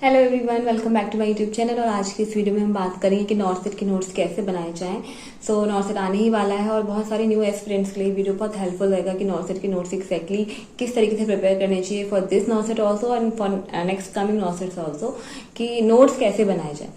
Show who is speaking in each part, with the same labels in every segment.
Speaker 1: Hello everyone, welcome back to my YouTube channel. और आज की इस वीडियो में हम बात करेंगे कि नॉर्थ के नोट्स कैसे बनाए जाएं। सो नॉर्थ आने ही वाला है और बहुत सारे न्यू एस्पिरेंट्स के लिए वीडियो बहुत हेल्पफुल रहेगा कि नॉर्थ के नोट्स एक्जैक्टली किस तरीके से प्रिपेयर करने चाहिए for this north also and for next coming north also, कि नोट्स कैसे बनाए जाए।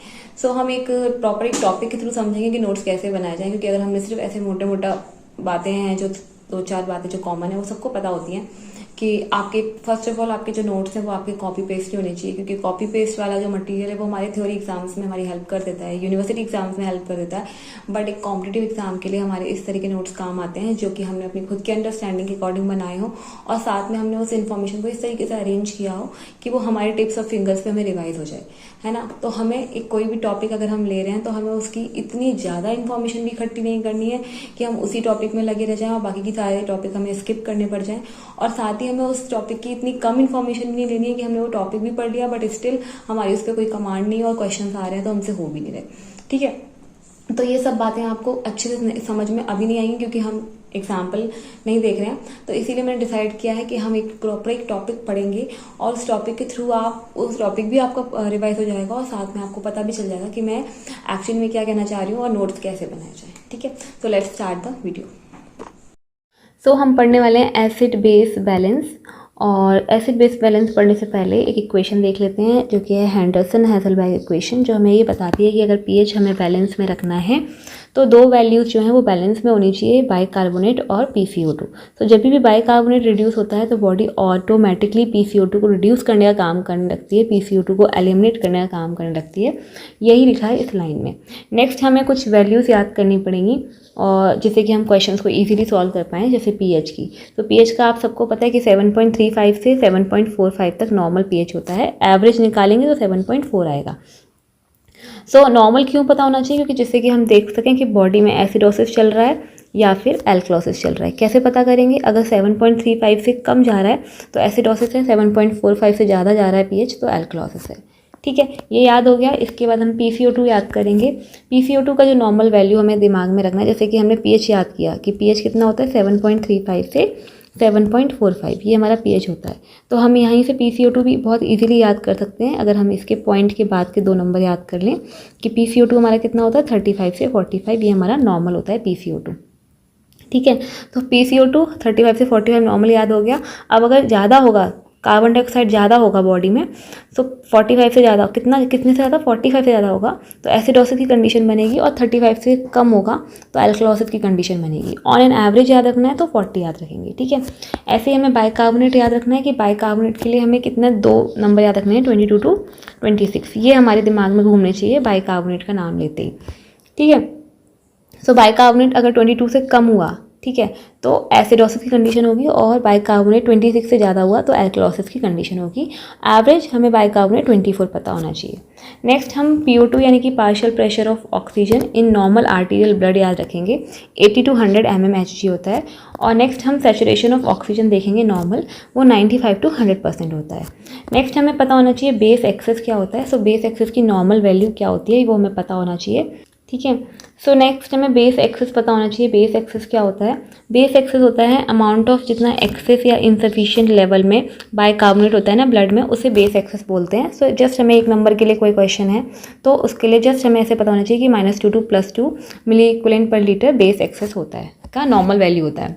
Speaker 1: सो हम एक प्रॉपर एक टॉपिक के थ्रू समझेंगे कि नोट्स कैसे बनाए जाए, क्योंकि अगर हमने सिर्फ ऐसे मोटे मोटा बातें हैं, जो दो चार बातें जो कॉमन है वो सबको पता होती हैं, कि आपके फर्स्ट ऑफ ऑल आपके जो नोट्स हैं वो आपके कॉपी पेस्ट नहीं होने चाहिए, क्योंकि कॉपी पेस्ट वाला जो मटेरियल है वो हमारे थ्योरी एग्जाम्स में हमारी हेल्प कर देता है, यूनिवर्सिटी एग्जाम्स में हेल्प कर देता है, बट एक कॉम्पिटिटिव एग्जाम के लिए हमारे इस तरह के नोट्स काम आते हैं जो कि हमने अपनी खुद के अंडरस्टैंडिंग के अकॉर्डिंग बनाए हो और साथ में हमने उस इन्फॉर्मेशन को इस तरीके से अरेंज किया हो कि वो हमारे टिप्स ऑफ फिंगर्स पे हमें रिवाइज हो जाए, है ना। तो हमें एक कोई भी टॉपिक अगर हम ले रहे हैं तो हमें उसकी इतनी ज़्यादा इन्फॉर्मेशन भी इकट्ठी नहीं करनी है कि हम उसी टॉपिक में लगे रह जाएं और बाकी की सारे टॉपिक हमें स्किप करने पड़ जाएं, और साथ ही हमें उस टॉपिक की इतनी कम इन्फॉर्मेशन भी नहीं लेनी है कि हमने वो टॉपिक भी पढ़ लिया बट स्टिल हमारी उस पर कोई कमांड नहीं है और क्वेश्चन आ रहे हैं तो हमसे हो भी नहीं रहे। ठीक है, तो ये सब बातें आपको अच्छे से समझ में अभी नहीं आएंगी क्योंकि हम एग्जाम्पल नहीं देख रहे हैं। तो इसीलिए मैंने डिसाइड किया है कि हम एक प्रॉपर एक टॉपिक पढ़ेंगे और उस टॉपिक के थ्रू आप उस टॉपिक भी आपका रिवाइज हो जाएगा और साथ में आपको पता भी चल जाएगा कि मैं एक्चुअली में क्या कहना चाह रही हूँ और नोट्स कैसे बनाए जाए। ठीक है, तो लेट्स स्टार्ट द वीडियो। सो हम पढ़ने वाले हैं एसिड बेस बैलेंस, और एसिड बेस बैलेंस पढ़ने से पहले एक इक्वेशन देख लेते हैं जो कि है हेंडरसन हेज़लबर्ग इक्वेशन, जो हमें ये बताती है कि अगर पीएच हमें बैलेंस में रखना है तो दो वैल्यूज़ जो हैं वो बैलेंस में होनी चाहिए, बाइकार्बोनेट और PCO2। तो जब भी बाइकार्बोनेट रिड्यूस होता है तो बॉडी ऑटोमेटिकली PCO2 को रिड्यूस करने का काम करने लगती है, PCO2 को एलिमिनेट करने का काम करने लगती है। यही लिखा है इस लाइन में। नेक्स्ट हमें कुछ वैल्यूज़ याद करनी पड़ेंगी और जिससे कि हम क्वेश्चंस को इजीली सॉल्व कर पाएँ। जैसे पीएच की, तो पीएच का आप सबको पता है कि 7.35 से 7.45 तक नॉर्मल पीएच होता है। एवरेज निकालेंगे तो 7.4 आएगा। सो नॉर्मल क्यों पता होना चाहिए? क्योंकि जिससे कि हम देख सकें कि बॉडी में एसिडोसिस चल रहा है या फिर एल्कलोसिस चल रहा है। कैसे पता करेंगे? अगर 7.35 से कम जा रहा है तो एसिडोसिस है, 7.45 से ज़्यादा जा रहा है पीएच तो एल्कलोसिस है। ठीक है, ये याद हो गया। इसके बाद हम PCO2 याद करेंगे। PCO2 का जो नॉर्मल वैल्यू हमें दिमाग में रखना है, जैसे कि हमने पीएच याद किया कि पीएच कितना होता है 7.35 से 7.45, ये हमारा पीएच होता है। तो हम यहीं से PCO2 भी बहुत इजीली याद कर सकते हैं अगर हम इसके पॉइंट के बाद के दो नंबर याद कर लें कि PCO2 हमारा कितना होता है 35 से 45, ये हमारा नॉर्मल होता है PCO2। ठीक है, तो PCO2 35 से 45 नॉर्मल याद हो गया। अब अगर ज़्यादा होगा, कार्बन डाइऑक्साइड ज़्यादा होगा बॉडी में, तो 45 से ज़्यादा कितने से ज़्यादा 45 से ज़्यादा होगा तो एसिडोसिस की कंडीशन बनेगी, और 35 से कम होगा तो एल्कलोसिस की कंडीशन बनेगी। ऑन एन एवरेज याद रखना है तो 40 याद रखेंगे। ठीक है, ऐसे ही हमें बाइकार्बोनेट याद रखना है कि बाइकार्बोनेट के लिए हमें कितने दो नंबर याद रखने हैं 22 to 26, ये हमारे दिमाग में घूमने चाहिए बाइकार्बोनेट का नाम लेते ही। ठीक है, सो बाइकार्बोनेट अगर 22 से कम हुआ, ठीक है, तो एसिडोसिस की कंडीशन होगी, और बाइकार्बोनेट 26 से ज़्यादा हुआ तो एल्कलोसिस की कंडीशन होगी। एवरेज हमें बाइकार्बोनेट 24 पता होना चाहिए। नेक्स्ट हम PO2 यानी कि partial pressure of oxygen in normal arterial blood याद रखेंगे, 80 to 100 mmHg होता है। और नेक्स्ट हम सैचुरेशन ऑफ ऑक्सीजन देखेंगे नॉर्मल, वो 95 to 100% होता है। नेक्स्ट हमें पता होना चाहिए बेस एक्सेस क्या होता है। सो बेस एक्सेस की नॉर्मल वैल्यू क्या होती है वो हमें पता होना चाहिए। ठीक है, सो नेक्स्ट हमें बेस एक्सेस पता होना चाहिए। बेस एक्सेस क्या होता है? बेस एक्सेस होता है अमाउंट ऑफ जितना एक्सेस या इनसफिशिएंट लेवल में बाइकार्बोनेट होता है ना ब्लड में, उसे बेस एक्सेस बोलते हैं। सो जस्ट हमें एक नंबर के लिए कोई क्वेश्चन है तो उसके लिए जस्ट हमें ऐसे पता होना चाहिए कि -2 to +2 milliequivalent per litre base excess होता है, का नॉर्मल वैल्यू होता है।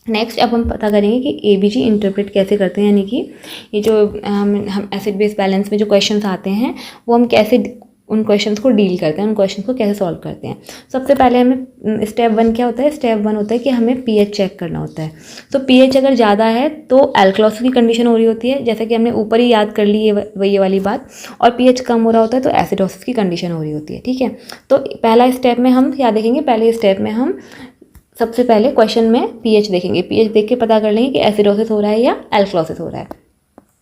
Speaker 1: नेक्स्ट अब हम पता करेंगे कि ABG इंटरप्रेट कैसे करते हैं, यानी कि ये जो हम एसिड बेस बैलेंस में जो क्वेश्चंस आते हैं वो हम कैसे उन क्वेश्चंस को डील करते हैं, उन क्वेश्चंस को कैसे सॉल्व करते हैं। सबसे पहले हमें स्टेप 1 क्या होता है? स्टेप 1 होता है कि हमें पीएच चेक करना होता है। तो पीएच अगर ज़्यादा है तो एल्कलोसिस की कंडीशन हो रही होती है, जैसे कि हमने ऊपर ही याद कर ली ये वाली बात, और पीएच कम हो रहा होता है तो एसिडोसिस की कंडीशन हो रही होती है। ठीक है, तो पहला स्टेप में हम क्या देखेंगे? पहले स्टेप में हम सबसे पहले क्वेश्चन में पीएच देखेंगे, पीएच देख के पता कर लेंगे कि एसिडोसिस हो रहा है या एल्कलोसिस हो रहा है।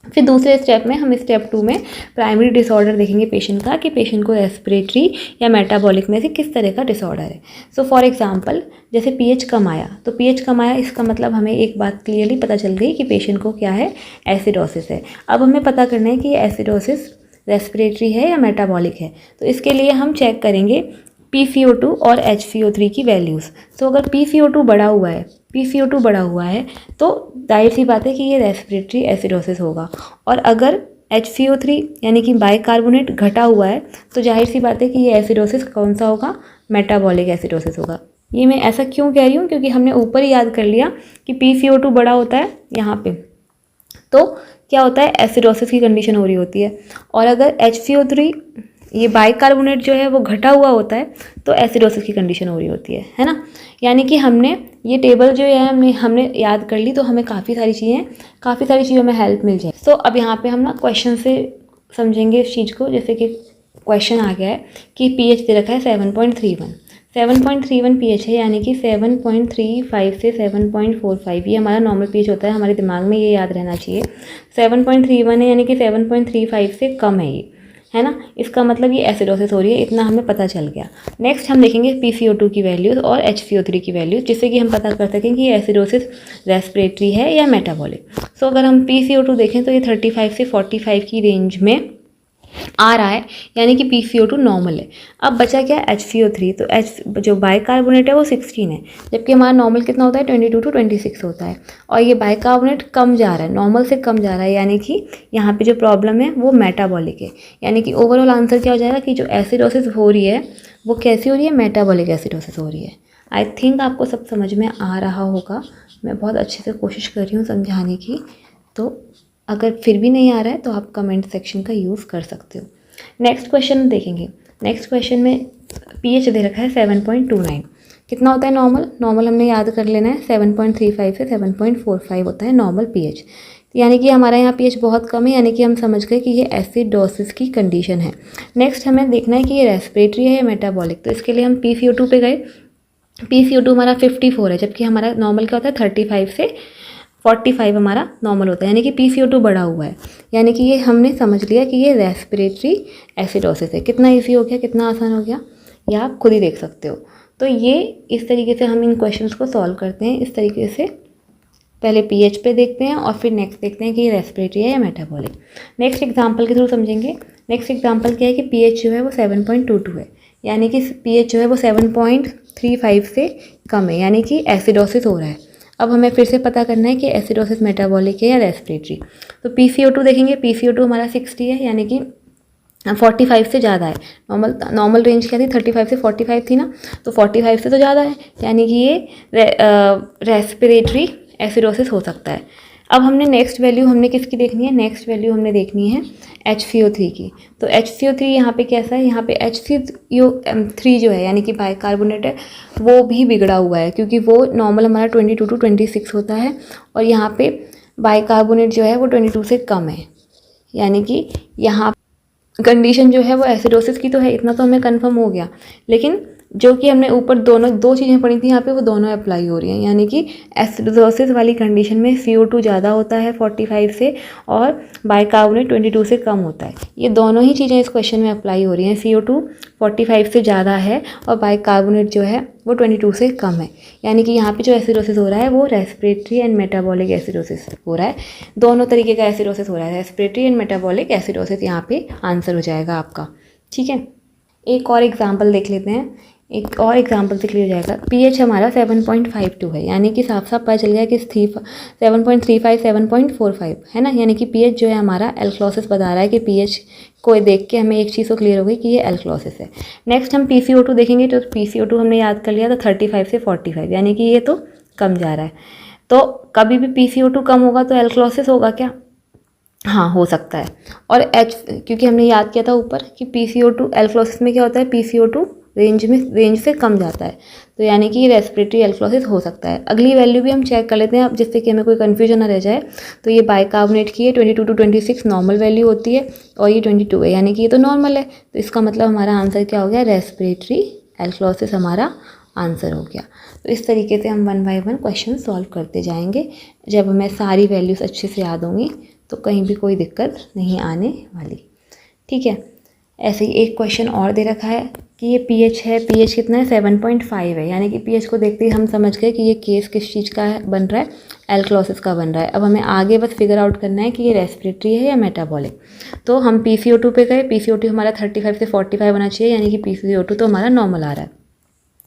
Speaker 1: फिर दूसरे स्टेप में हम स्टेप 2 में प्राइमरी डिसऑर्डर देखेंगे पेशेंट का, कि पेशेंट को रेस्पिरेटरी या मेटाबॉलिक में से किस तरह का डिसऑर्डर है। सो फॉर एग्जांपल जैसे पीएच कम आया, तो पीएच कम आया इसका मतलब हमें एक बात क्लियरली पता चल गई कि पेशेंट को क्या है, एसिडोसिस है। अब हमें पता करना है कि ये एसिडोसिस रेस्पिरेटरी है या मेटाबॉलिक है। तो इसके लिए हम चेक करेंगे PCO2 और HCO3 की वैल्यूज़। सो अगर PCO2 बढ़ा हुआ है तो जाहिर सी बात है कि ये रेस्पिरेटरी एसिडोसिस होगा, और अगर HCO3 यानी कि बाइकार्बोनेट घटा हुआ है, तो जाहिर सी बात है कि ये एसिडोसिस कौन सा होगा, मेटाबॉलिक एसिडोसिस होगा। ये मैं ऐसा क्यों कह रही हूँ, क्योंकि हमने ऊपर ही याद कर लिया कि PCO2 बड़ा होता है यहाँ पे, तो क्या होता है, एसिडोसिस की कंडीशन हो रही होती है। और अगर HCO3 ये बाइकार्बोनेट जो है वो घटा हुआ होता है तो एसिडोसिस की कंडीशन हो रही होती है ना। यानी कि हमने ये टेबल जो है हमने याद कर ली, तो हमें काफ़ी सारी चीज़ों में हेल्प मिल जाए। तो अब यहाँ पे हम ना क्वेश्चन से समझेंगे इस चीज़ को। जैसे कि क्वेश्चन आ गया है कि pH दे रखा है 7.31 pH है, यानी कि 7.35 से 7.45 ये हमारा नॉर्मल pH होता है। हमारे दिमाग में ये याद रहना चाहिए। 7.31 है यानी कि 7.35 से कम है ये, है ना। इसका मतलब ये एसिडोसिस हो रही है, इतना हमें पता चल गया। नेक्स्ट हम देखेंगे PCO2 की वैल्यूज़ और HCO3 की वैल्यूज़, जिससे कि हम पता कर सकें कि ये एसिडोसिस रेस्पिरेटरी है या मेटाबॉलिक। सो अगर हम PCO2 देखें तो ये 35 से 45 की रेंज में आ रहा है, यानी कि PCO2 नॉर्मल है। अब बचा क्या, HCO3। तो जो बाइकार्बोनेट है वो 16 है, जबकि हमारा नॉर्मल कितना होता है, 22 to 26 होता है। और ये बाइकार्बोनेट कम जा रहा है, नॉर्मल से कम जा रहा है, यानी कि यहाँ पे जो प्रॉब्लम है वो मेटाबॉलिक है। यानी कि ओवरऑल आंसर क्या हो जाएगा कि जो एसिडोसिस हो रही है वो कैसी हो रही है, मेटाबॉलिक एसिडोसिस हो रही है। आई थिंक आपको सब समझ में आ रहा होगा। मैं बहुत अच्छे से कोशिश कर रही हूँ समझाने की, तो अगर फिर भी नहीं आ रहा है तो आप कमेंट सेक्शन का यूज़ कर सकते हो। नेक्स्ट क्वेश्चन देखेंगे। नेक्स्ट क्वेश्चन में pH दे रखा है 7.29। कितना होता है नॉर्मल हमने याद कर लेना है, 7.35 से 7.45 होता है नॉर्मल pH। यानी कि हमारा यहाँ pH बहुत कम है, यानी कि हम समझ गए कि ये एसिडोसिस की कंडीशन है। नेक्स्ट हमें देखना है कि ये रेस्पिरेटरी है या मेटाबॉलिक। तो इसके लिए हम PCO2 पे गए। PCO2 हमारा 54 है, जबकि हमारा नॉर्मल क्या होता है 35 से 45 हमारा नॉर्मल होता है, यानी कि PCO2 बढ़ा हुआ है। यानी कि ये हमने समझ लिया कि ये रेस्पिरेटरी एसिडोसिस है। कितना ईजी हो गया, कितना आसान हो गया, ये आप खुद ही देख सकते हो। तो ये इस तरीके से हम इन क्वेश्चंस को सॉल्व करते हैं। इस तरीके से पहले pH पे देखते हैं और फिर नेक्स्ट देखते हैं कि ये रेस्पिरेटरी है या मेटाबॉलिक। नेक्स्ट एग्जाम्पल के थ्रू समझेंगे। नेक्स्ट एग्जाम्पल क्या है कि pH जो है वो 7.22 है, यानी कि pH जो है वो 7.35 से कम है, यानी कि एसिडोसिस हो रहा है। अब हमें फिर से पता करना है कि एसिडोसिस मेटाबॉलिक है या रेस्पिरेटरी। तो PCO2 देखेंगे। PCO2 हमारा 60 है, यानी कि 45 से ज़्यादा है। नॉर्मल रेंज क्या थी, 35 से 45 थी ना, तो 45 से तो ज़्यादा है, यानी कि ये रेस्पिरेटरी एसिडोसिस हो सकता है। अब हमने नेक्स्ट वैल्यू हमने किसकी देखनी है, नेक्स्ट वैल्यू हमने देखनी है HCO3 की। तो HCO3 यहाँ पे कैसा है, यहाँ पे HCO3 जो है यानी कि बाइकार्बोनेट है वो भी बिगड़ा हुआ है, क्योंकि वो नॉर्मल हमारा 22 to 26 होता है और यहाँ पे बाइकार्बोनेट जो है वो 22 से कम है, यानी कि यहाँ कंडीशन जो है वो एसिडोसिस की तो है, इतना तो हमें कंफर्म हो गया। लेकिन जो कि हमने ऊपर दो चीज़ें पढ़ी थी यहाँ पे, वो दोनों अप्लाई हो रही हैं। यानी कि एसिडोसिस वाली कंडीशन में CO2 ज़्यादा होता है 45 से और बाइकार्बोनेट 22 से कम होता है। ये दोनों ही चीज़ें इस क्वेश्चन में अप्लाई हो रही हैं। CO2 45 से ज़्यादा है और बाइकार्बोनेट जो है वो 22 से कम है, यानी कि यहाँ पे जो एसिडोसिस हो रहा है वो रेस्पिरेटरी एंड मेटाबॉलिक एसिडोसिस हो रहा है। दोनों तरीके का एसिडोसिस हो रहा है, रेस्पिरेटरी एंड मेटाबॉलिक एसिडोसिस यहाँ पे आंसर हो जाएगा आपका। ठीक है, एक और एग्जाम्पल देख लेते हैं। एक और एग्जाम्पल से क्लियर हो जाएगा। pH हमारा 7.52 है, यानी कि साफ साफ पता चल गया कि 7.35 7.45 है ना, यानी कि pH जो है हमारा एल्कलोसिस बता रहा है कि pH को देख के हमें एक चीज़ तो क्लियर हो गई कि ये एल्कलोसिस है। नेक्स्ट हम PCO2 देखेंगे। तो PCO2 हमने याद कर लिया था 35 से 45, यानी कि ये तो कम जा रहा है। तो कभी भी PCO2 कम होगा तो एल्कलोसिस होगा क्या, हाँ हो सकता है। और क्योंकि हमने याद किया था ऊपर कि PCO2 एल्कलोसिस में क्या होता है, PCO2 रेंज से कम जाता है, तो यानी कि रेस्पिरेटरी एल्कलोसिस हो सकता है। अगली वैल्यू भी हम चेक कर लेते हैं अब, जिससे कि हमें कोई कन्फ्यूजन ना रह जाए। तो ये बाइकार्बोनेट की है 22 to 26 नॉर्मल वैल्यू होती है और ये 22 है, यानी कि ये तो नॉर्मल है। तो इसका मतलब हमारा आंसर क्या हो गया, रेस्पिरेटरी एल्कलोसिस हमारा आंसर हो गया। तो इस तरीके से हम 1 by 1 क्वेश्चन सॉल्व करते जाएंगे। जब हमें सारी वैल्यूज़ अच्छे से याद होंगी तो कहीं भी कोई दिक्कत नहीं आने वाली। ठीक है, ऐसे ही एक क्वेश्चन और दे रखा है कि ये pH है, pH कितना है 7.5 है, यानी कि pH को देखते ही हम समझ गए कि ये केस किस चीज़ का है, बन रहा है एल्कलोसिस का बन रहा है। अब हमें आगे बस फिगर आउट करना है कि ये रेस्पिरेटरी है या मेटाबॉलिक। तो हम PCO2 पे गए। PCO2 हमारा 35 से 45 होना चाहिए, यानी कि PCO2 तो हमारा नॉर्मल आ रहा है।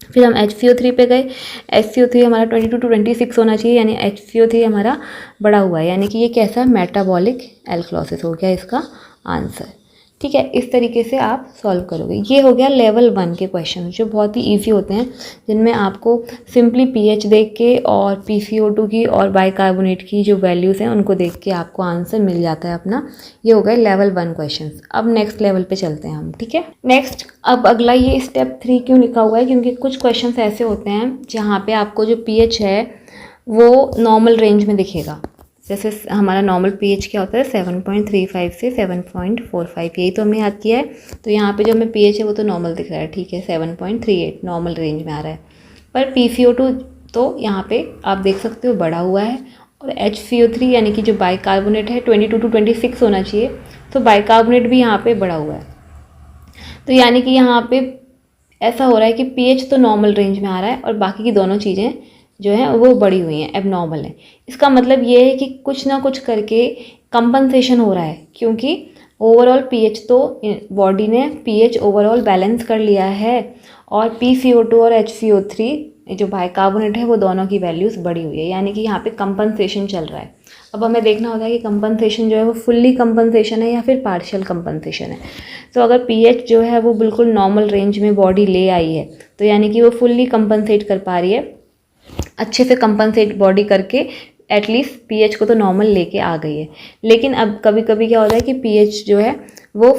Speaker 1: फिर हम HCO3 पे गए। HCO3 हमारा 22 to 26 होना चाहिए, यानी HCO3 हमारा बढ़ा हुआ है, यानी कि ये कैसा मेटाबॉलिक एल्कलॉसिस हो गया इसका आंसर। ठीक है, इस तरीके से आप सॉल्व करोगे। ये हो गया लेवल 1 के क्वेश्चन, जो बहुत ही इजी होते हैं, जिनमें आपको सिंपली पीएच देख के और PCO2 की और बाइकार्बोनेट की जो वैल्यूज़ हैं उनको देख के आपको आंसर मिल जाता है अपना। ये हो गए लेवल 1 क्वेश्चन। अब नेक्स्ट लेवल पे चलते हैं हम। ठीक है, नेक्स्ट अब अगला ये स्टेप 3 क्यों लिखा हुआ है, क्योंकि कुछ क्वेश्चन ऐसे होते हैं जहाँ पे आपको जो पीएच है वो नॉर्मल रेंज में दिखेगा। जैसे हमारा नॉर्मल पीएच क्या होता है 7.35 से 7.45, यही तो हमने याद किया है। तो यहाँ पे जो हमें पीएच है वो तो नॉर्मल दिख रहा है, ठीक है, 7.38 नॉर्मल रेंज में आ रहा है। पर PCO2 तो यहाँ पे आप देख सकते हो बढ़ा हुआ है, और HCO3 यानी कि जो बाइकार्बोनेट है 22 to 26 होना चाहिए, तो बाइकार्बोनेट भी यहाँ पे बढ़ा हुआ है। तो यानी कि यहाँ पे ऐसा हो रहा है कि पीएच तो नॉर्मल रेंज में आ रहा है और बाकी की दोनों चीज़ें जो हैं वो बढ़ी हुई हैं, एबनॉर्मल है। इसका मतलब ये है कि कुछ ना कुछ करके कंपनसेशन हो रहा है, क्योंकि ओवरऑल पीएच तो बॉडी ने पीएच ओवरऑल बैलेंस कर लिया है, और PCO2 और HCO3 जो बाइकार्बोनेट है वो दोनों की वैल्यूज़ बढ़ी हुई है, यानी कि यहाँ पे कंपनसेशन चल रहा है। अब हमें देखना होता है कि कंपनसेशन जो है वो फुल्ली कंपनसेशन है या फिर पार्शियल कंपनसेशन है। तो अगर पीएच जो है वो बिल्कुल नॉर्मल रेंज में बॉडी ले आई है, तो यानी कि वो फुल्ली कंपनसेट कर पा रही है, अच्छे से कंपनसेट बॉडी करके एटलीस्ट पीएच को तो नॉर्मल लेके आ गई है। लेकिन अब कभी कभी क्या होता है कि पीएच जो है वो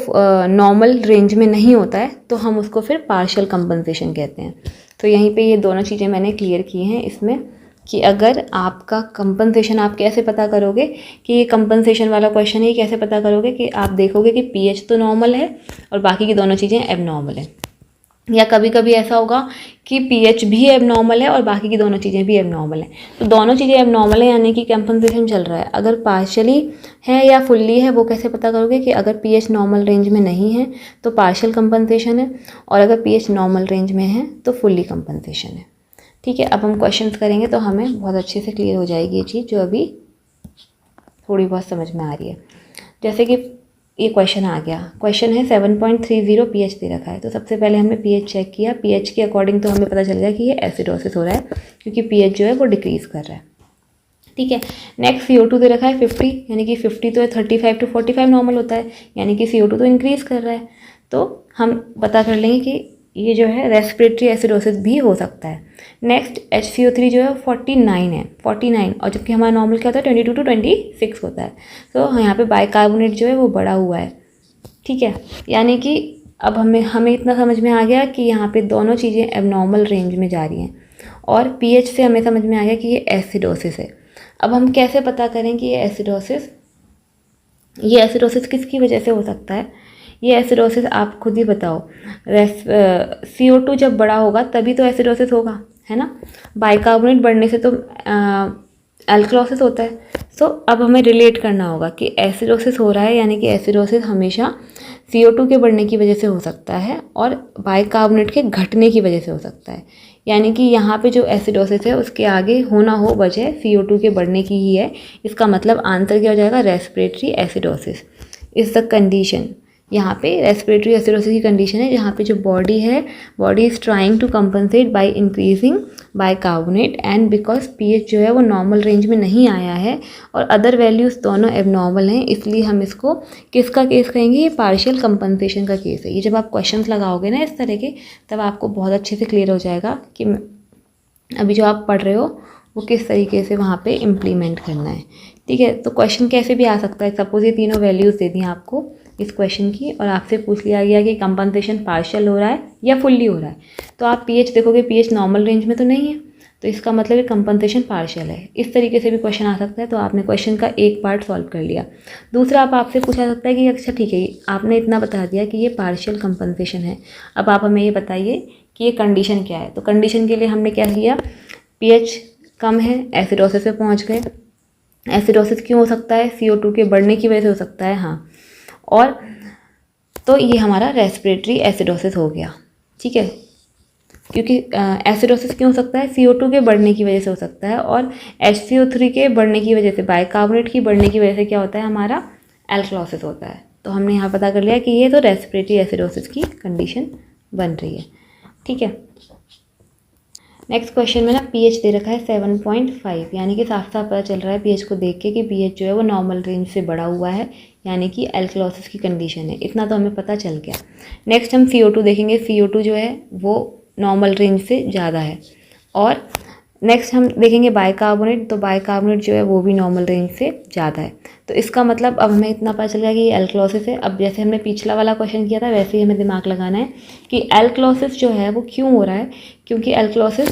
Speaker 1: नॉर्मल रेंज में नहीं होता है, तो हम उसको फिर पार्शियल कंपनसेशन कहते हैं। तो यहीं पे ये दोनों चीज़ें मैंने क्लियर की हैं इसमें, कि अगर आपका कंपनसेशन, आप कैसे पता करोगे कि ये कंपनसेशन वाला क्वेश्चन है, कैसे पता करोगे कि आप देखोगे कि पीएच तो नॉर्मल है और बाकी की दोनों चीज़ें एबनॉर्मल है। या कभी कभी ऐसा होगा कि पीएच भी एबनॉर्मल है और बाकी की दोनों चीज़ें भी एबनॉर्मल है। तो दोनों चीज़ें एबनॉर्मल है, यानी कि कंपनसेशन चल रहा है। अगर पार्शियली है या फुल्ली है वो कैसे पता करोगे कि अगर पीएच नॉर्मल रेंज में नहीं है तो पार्शियल कंपनसेशन है, और अगर पीएच नॉर्मल रेंज में है तो फुल्ली कंपनसेशन है। ठीक है, अब हम क्वेश्चंस करेंगे तो हमें बहुत अच्छे से क्लियर हो जाएगी ये चीज़, जो अभी थोड़ी बहुत समझ में आ रही है। जैसे कि ये क्वेश्चन आ गया, क्वेश्चन है 7.30 पीएच दे रखा है। तो सबसे पहले हमने पीएच चेक किया, पीएच के अकॉर्डिंग तो हमें पता चल गया कि ये एसिडोसिस हो रहा है, क्योंकि पीएच जो है वो डिक्रीज़ कर रहा है। ठीक है, नेक्स्ट CO2 दे रखा है 50, यानी कि 50 तो 35 to 45 नॉर्मल होता है, यानी कि CO2 तो इंक्रीज़ कर रहा है। तो हम पता कर लेंगे कि ये जो है रेस्पिरेटरी एसिडोसिस भी हो सकता है। नेक्स्ट HCO3 जो है 49 है, 49, और जबकि हमारा नॉर्मल क्या होता है 22 to 26 होता है। तो यहाँ पे बाइकार्बोनेट जो है वो बढ़ा हुआ है। ठीक है, यानी कि अब हमें इतना समझ में आ गया कि यहाँ पे दोनों चीज़ें एबनॉर्मल रेंज में जा रही हैं, और पीएच से हमें समझ में आ गया कि ये एसिडोसिस है। अब हम कैसे पता करें कि ये एसिडोसिस किसकी वजह से हो सकता है? ये एसिडोसिस आप खुद ही बताओ। CO2 जब बड़ा होगा तभी तो एसिडोसिस होगा, है ना। बाइकार्बोनेट बढ़ने से तो एल्कलॉसिस होता है। सो अब हमें रिलेट करना होगा कि एसिडोसिस हो रहा है, यानी कि एसिडोसिस हमेशा CO2 के बढ़ने की वजह से हो सकता है और बाइकार्बोनेट के घटने की वजह से हो सकता है। यानी कि यहाँ पे जो एसिडोसिस है उसके आगे होना हो वजह CO2 के बढ़ने की ही है। इसका मतलब आंसर क्या हो जाएगा? Respiratory acidosis is the condition. यहाँ पे रेस्पिरेटरी एसिडोसिस की कंडीशन है जहाँ पे जो body is trying to compensate by increasing bicarbonate, and because pH जो है वो नॉर्मल रेंज में नहीं आया है और अदर वैल्यूज़ दोनों एबनॉर्मल हैं, इसलिए हम इसको किसका केस कहेंगे? ये पार्शियल कंपनसेशन का केस है। ये जब आप क्वेश्चंस लगाओगे ना इस तरह के, तब आपको बहुत अच्छे से क्लियर हो जाएगा कि अभी जो आप पढ़ रहे हो वो किस तरीके से वहाँ पे इम्प्लीमेंट करना है। ठीक है, तो क्वेश्चन कैसे भी आ सकता है। सपोज ये तीनों वैल्यूज़ दे दी आपको इस क्वेश्चन की, और आपसे पूछ लिया गया कि कंपनसेशन पार्शियल हो रहा है या फुल्ली हो रहा है, तो आप पीएच देखोगे, पीएच नॉर्मल रेंज में तो नहीं है, तो इसका मतलब ये कंपनसेशन पार्शियल है। इस तरीके से भी क्वेश्चन आ सकता है। तो आपने क्वेश्चन का एक पार्ट सॉल्व कर लिया। दूसरा आपसे पूछा सकता है कि अच्छा ठीक है, आपने इतना बता दिया कि ये पार्शियल कंपनसेशन है, अब आप हमें ये बताइए कि ये कंडीशन क्या है। तो कंडीशन के लिए हमने क्या किया? पीएच कम है, एसिडोसिस पे पहुँच गए। एसिडोसिस क्यों हो सकता है? CO2 के बढ़ने की वजह से हो सकता है, हाँ। और तो ये हमारा रेस्पिरेटरी एसिडोसिस हो गया। ठीक है, क्योंकि एसिडोसिस क्यों हो सकता है? CO2 के बढ़ने की वजह से हो सकता है, और HCO3 के बढ़ने की वजह से, बाइकार्बोनेट की बढ़ने की वजह से क्या होता है? हमारा एल्कलॉसिस होता है। तो हमने यहाँ पता कर लिया कि ये तो रेस्पिरेटरी एसिडोसिस की कंडीशन बन रही है। ठीक है, नेक्स्ट क्वेश्चन में ना पीएच दे रखा है 7.5, यानी कि साफ साफ पता चल रहा है पीएच को देख के कि पीएच जो है वो नॉर्मल रेंज से बढ़ा हुआ है, यानी कि एल्कलॉसिस की कंडीशन है। इतना तो हमें पता चल गया। नेक्स्ट हम CO2 देखेंगे। CO2 जो है वो नॉर्मल रेंज से ज़्यादा है। और नेक्स्ट हम देखेंगे बाइकार्बोनेट, तो बाइकार्बोनेट जो है वो भी नॉर्मल रेंज से ज़्यादा है। तो इसका मतलब अब हमें इतना पता चल गया कि ये एल्कलॉसिस है। अब जैसे हमने पिछला वाला क्वेश्चन किया था वैसे ही हमें दिमाग लगाना है कि एल्कलॉसिस जो है वो क्यों हो रहा है, क्योंकि एल्कलॉसिस